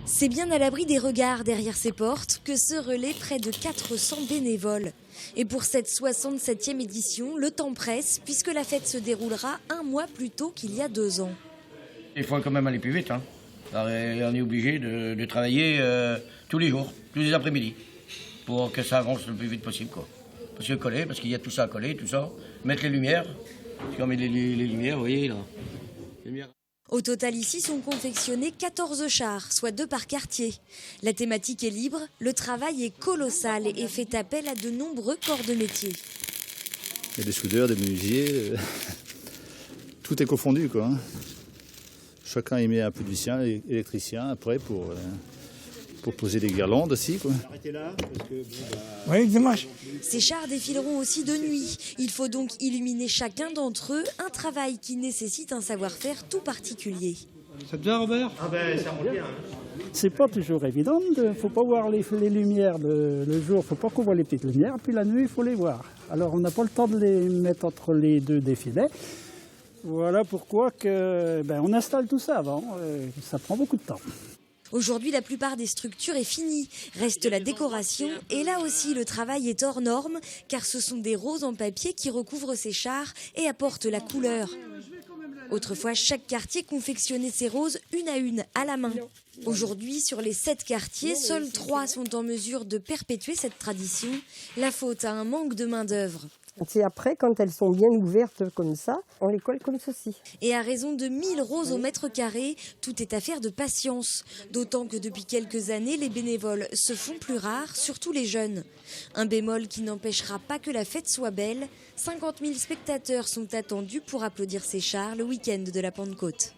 C'est bien à l'abri des regards derrière ces portes que se relaient près de 400 bénévoles. Et pour cette 67e édition, le temps presse puisque la fête se déroulera un mois plus tôt qu'il y a 2 ans. Il faut quand même aller plus vite. On est obligé de travailler tous les jours, tous les après-midi, pour que ça avance le plus vite possible, quoi. Parce qu'il y a tout ça à coller, tout ça. Mettre les lumières, comme les lumières, vous voyez là. Au total, ici sont confectionnés 14 chars, soit 2 par quartier. La thématique est libre, le travail est colossal et fait appel à de nombreux corps de métier. Il y a des soudeurs, des menuisiers, tout est confondu, quoi. Chacun y met un peu de sien, électricien après pour poser des guirlandes aussi, quoi. Arrêtez là, parce que Oui, dommage. Ces chars défileront aussi de nuit. Il faut donc illuminer chacun d'entre eux, un travail qui nécessite un savoir-faire tout particulier. Ça te va, Robert? ah ben ça revient. C'est pas toujours évident, faut pas voir les lumières le jour, faut pas qu'on voit les petites lumières, puis la nuit il faut les voir. Alors on n'a pas le temps de les mettre entre les deux défilés. Voilà pourquoi on installe tout ça avant, ça prend beaucoup de temps. Aujourd'hui, la plupart des structures est finie. Reste la décoration et là aussi le travail est hors norme car ce sont des roses en papier qui recouvrent ces chars et apportent la couleur. Autrefois, chaque quartier confectionnait ses roses une à une, à la main. Aujourd'hui, sur les 7 quartiers, seuls 3 sont en mesure de perpétuer cette tradition. La faute à un manque de main-d'œuvre. C'est après, quand elles sont bien ouvertes comme ça, on les colle comme ceci. Et à raison de 1000 roses au mètre carré, tout est affaire de patience. D'autant que depuis quelques années, les bénévoles se font plus rares, surtout les jeunes. Un bémol qui n'empêchera pas que la fête soit belle. 50 000 spectateurs sont attendus pour applaudir ces chars le week-end de la Pentecôte.